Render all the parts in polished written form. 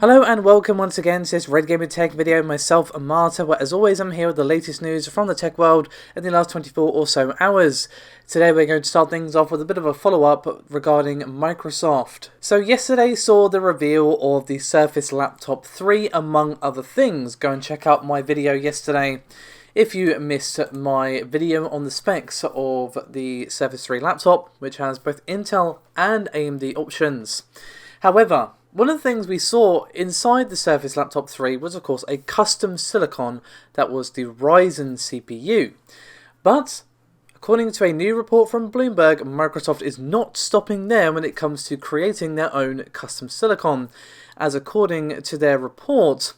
Hello and welcome once again to this Red Gamer Tech video, myself and Marta, where as always I'm here with the latest news from the tech world in the last 24 or so hours. Today we're going to start things off with a bit of a follow-up regarding Microsoft. So yesterday saw the reveal of the Surface Laptop 3 among other things. Go and check out my video yesterday if you missed my video on the specs of the Surface 3 laptop, which has both Intel and AMD options. However, one of the things we saw inside the Surface Laptop 3 was of course a custom silicon that was the Ryzen CPU. But according to a new report from Bloomberg, Microsoft is not stopping there when it comes to creating their own custom silicon, as according to their report,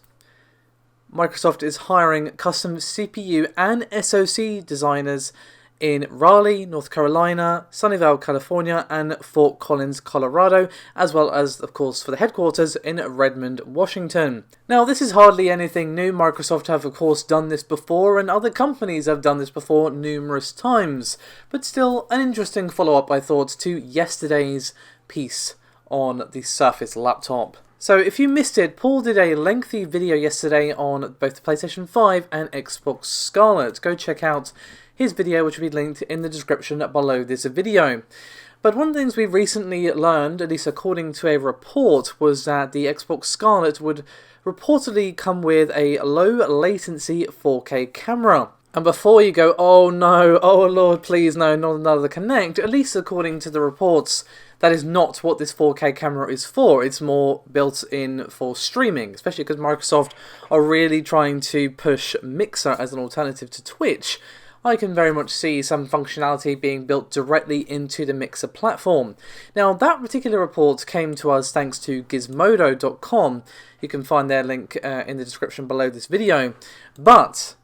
Microsoft is hiring custom CPU and SoC designers in Raleigh, North Carolina, Sunnyvale, California, and Fort Collins, Colorado, as well as, of course, for the headquarters in Redmond, Washington. Now, this is hardly anything new. Microsoft have, of course, done this before, and other companies have done this before numerous times. But still, an interesting follow-up, I thought, to yesterday's piece on the Surface laptop. So, if you missed it, Paul did a lengthy video yesterday on both the PlayStation 5 and Xbox Scarlett. Go check out his video, which will be linked in the description below this video. But one of the things we recently learned, at least according to a report, was that the Xbox Scarlett would reportedly come with a low latency 4K camera. And before you go, oh no, oh lord, please no, not another Kinect, at least according to the reports, that is not what this 4K camera is for. It's more built in for streaming, especially because Microsoft are really trying to push Mixer as an alternative to Twitch. I can very much see some functionality being built directly into the Mixer platform. Now, that particular report came to us thanks to Gizmodo.com. You can find their link in the description below this video. But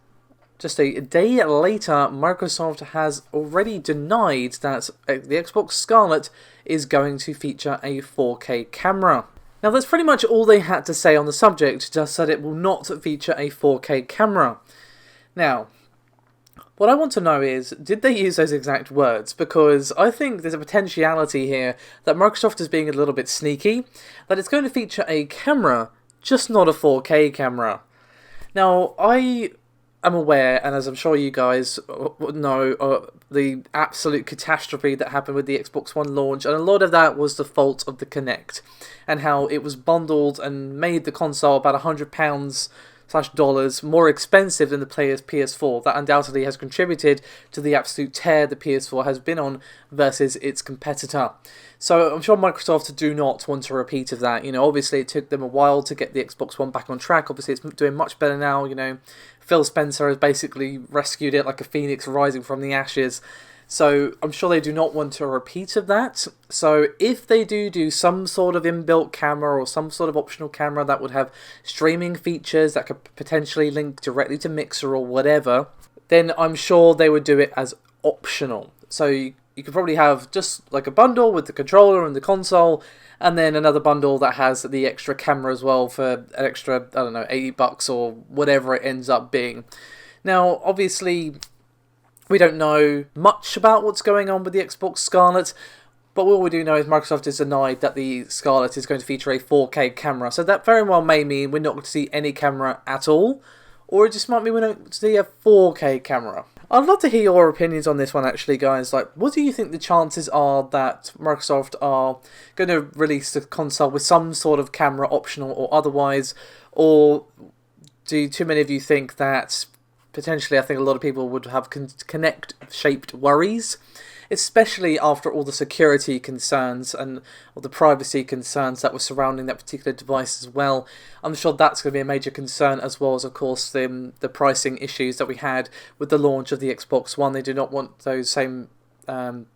just a day later, Microsoft has already denied that the Xbox Scarlett is going to feature a 4K camera. Now, that's pretty much all they had to say on the subject, just that it will not feature a 4K camera. Now, what I want to know is, did they use those exact words? Because I think there's a potentiality here that Microsoft is being a little bit sneaky, that it's going to feature a camera, just not a 4K camera. Now, I am aware, and as I'm sure you guys know, the absolute catastrophe that happened with the Xbox One launch, and a lot of that was the fault of the Kinect, and how it was bundled and made the console about £100 dollars more expensive than the player's PS4. That undoubtedly has contributed to the absolute tear the PS4 has been on versus its competitor. So I'm sure Microsoft do not want a repeat of that. You know, obviously it took them a while to get the Xbox One back on track. Obviously it's doing much better now. You know, Phil Spencer has basically rescued it like a phoenix rising from the ashes. So I'm sure they do not want a repeat of that. So if they do some sort of inbuilt camera or some sort of optional camera that would have streaming features that could potentially link directly to Mixer or whatever, then I'm sure they would do it as optional. So you could probably have just like a bundle with the controller and the console, and then another bundle that has the extra camera as well for an extra, I don't know, $80 or whatever it ends up being. Now, obviously, we don't know much about what's going on with the Xbox Scarlett, but all we do know is Microsoft has denied that the Scarlett is going to feature a 4K camera. So that very well may mean we're not going to see any camera at all, or it just might mean we don't see a 4K camera. I'd love to hear your opinions on this one actually, guys. Like, what do you think the chances are that Microsoft are going to release the console with some sort of camera, optional or otherwise? Or do too many of you think that potentially, I think a lot of people would have Kinect-shaped worries, especially after all the security concerns and all the privacy concerns that were surrounding that particular device as well. I'm sure that's going to be a major concern, as well as, of course, the pricing issues that we had with the launch of the Xbox One. They do not want those same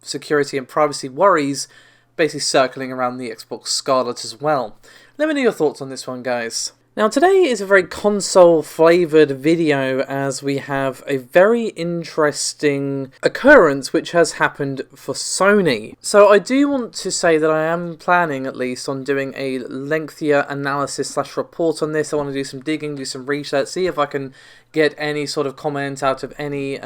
security and privacy worries basically circling around the Xbox Scarlett as well. Let me know your thoughts on this one, guys. Now today is a very console-flavoured video, as we have a very interesting occurrence which has happened for Sony. So I do want to say that I am planning, at least, on doing a lengthier analysis/report on this. I want to do some digging, do some research, see if I can get any sort of comment out of any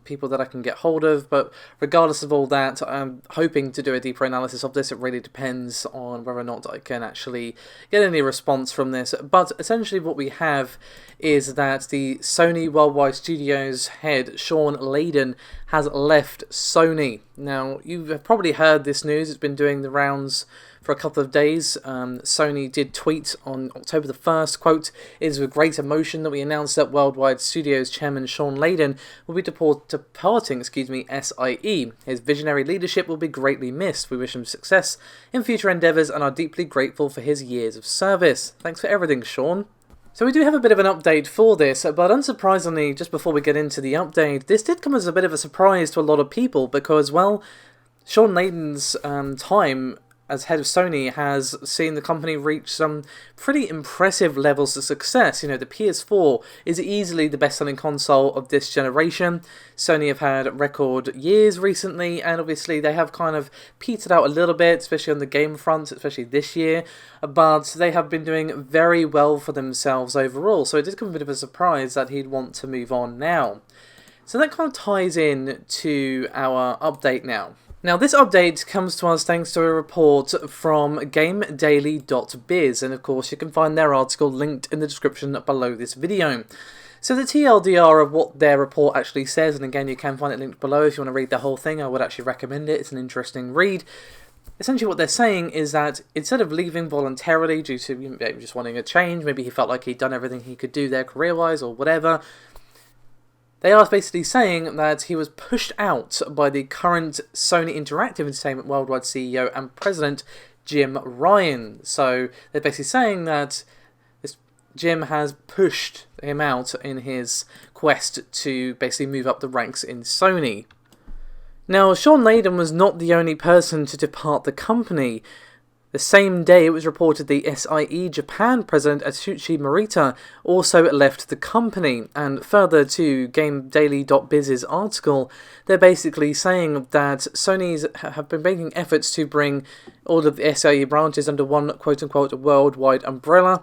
people that I can get hold of, but regardless of all that, I'm hoping to do a deeper analysis of this. It really depends on whether or not I can actually get any response from this, but essentially what we have is that the Sony Worldwide Studios head, Shawn Layden, has left Sony. Now, you've probably heard this news, it's been doing the rounds for a couple of days. Sony did tweet on October the 1st, quote, "It is with great emotion that we announced that Worldwide Studios chairman Shawn Layden will be departing SIE. His visionary leadership will be greatly missed. We wish him success in future endeavours and are deeply grateful for his years of service. Thanks for everything, Shawn." So we do have a bit of an update for this, but unsurprisingly, just before we get into the update, this did come as a bit of a surprise to a lot of people because, well, Shawn Layden's time as head of Sony has seen the company reach some pretty impressive levels of success. You know, the PS4 is easily the best-selling console of this generation. Sony have had record years recently, and obviously they have kind of petered out a little bit, especially on the game front, especially this year, but they have been doing very well for themselves overall, so it did come a bit of a surprise that he'd want to move on now. So that kind of ties in to our update now. Now, this update comes to us thanks to a report from GameDaily.biz, and of course you can find their article linked in the description below this video. So the TLDR of what their report actually says, and again you can find it linked below if you want to read the whole thing, I would actually recommend it, it's an interesting read. Essentially what they're saying is that instead of leaving voluntarily due to maybe just wanting a change, maybe he felt like he'd done everything he could do there career-wise or whatever, they are basically saying that he was pushed out by the current Sony Interactive Entertainment Worldwide CEO and President, Jim Ryan. So they're basically saying that Jim has pushed him out in his quest to basically move up the ranks in Sony. Now, Shawn Layden was not the only person to depart the company. The same day it was reported the SIE Japan president Atsushi Morita also left the company, and further to GameDaily.biz's article, they're basically saying that Sony's have been making efforts to bring all of the SIE branches under one quote-unquote worldwide umbrella,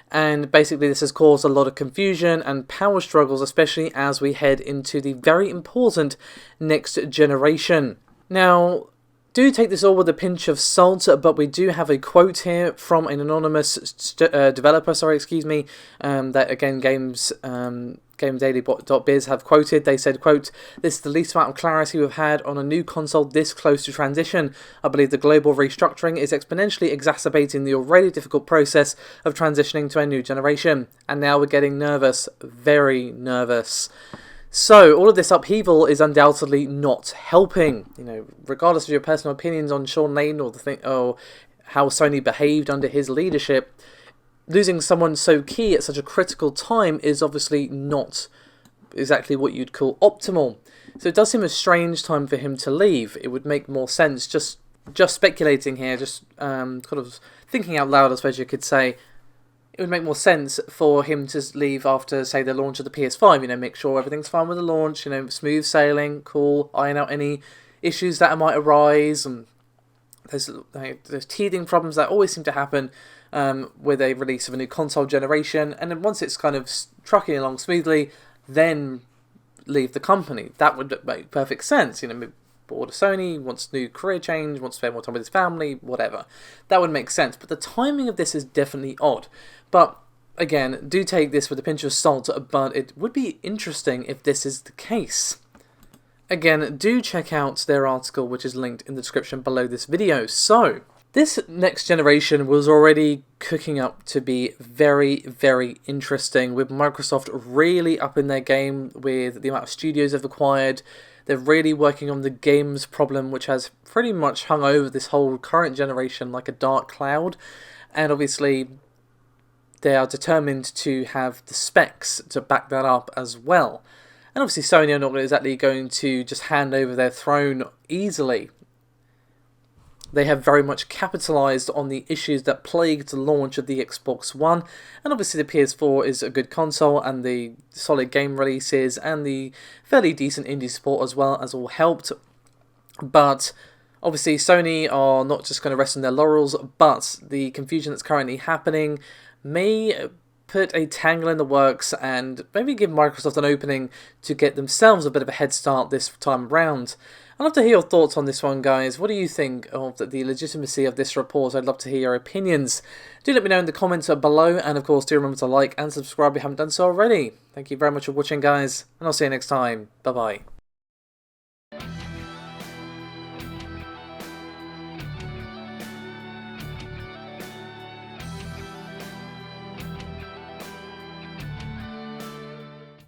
and basically this has caused a lot of confusion and power struggles, especially as we head into the very important next generation. Now, do take this all with a pinch of salt, but we do have a quote here from an anonymous developer, that again GameDaily.biz have quoted. They said, quote, "This is the least amount of clarity we've had on a new console this close to transition. I believe the global restructuring is exponentially exacerbating the already difficult process of transitioning to a new generation. And now we're getting nervous, very nervous." So, all of this upheaval is undoubtedly not helping. You know, regardless of your personal opinions on Shawn Layden or how Sony behaved under his leadership, losing someone so key at such a critical time is obviously not exactly what you'd call optimal. So it does seem a strange time for him to leave. It would make more sense, just speculating here, kind of thinking out loud, I suppose you could say, it would make more sense for him to leave after, say, the launch of the PS5, you know, make sure everything's fine with the launch, you know, smooth sailing, cool, iron out any issues that might arise, and there's teething problems that always seem to happen with a release of a new console generation, and then once it's kind of trucking along smoothly, then leave the company. That would make perfect sense, you know, bored of Sony, wants new career change, wants to spend more time with his family, whatever. That would make sense, but the timing of this is definitely odd. But again, do take this with a pinch of salt, but it would be interesting if this is the case. Again, do check out their article, which is linked in the description below this video. So, this next generation was already cooking up to be very, very interesting, with Microsoft really up in their game with the amount of studios they've acquired. They're really working on the games problem, which has pretty much hung over this whole current generation like a dark cloud. And obviously, they are determined to have the specs to back that up as well. And obviously, Sony are not exactly going to just hand over their throne easily. They have very much capitalised on the issues that plagued the launch of the Xbox One, and obviously the PS4 is a good console, and the solid game releases and the fairly decent indie support as well has all helped. But obviously Sony are not just going to rest on their laurels, but the confusion that's currently happening may put a tangle in the works and maybe give Microsoft an opening to get themselves a bit of a head start this time around. I'd love to hear your thoughts on this one, guys. What do you think of the legitimacy of this report? I'd love to hear your opinions. Do let me know in the comments below, and of course do remember to like and subscribe if you haven't done so already. Thank you very much for watching, guys, and I'll see you next time. Bye bye.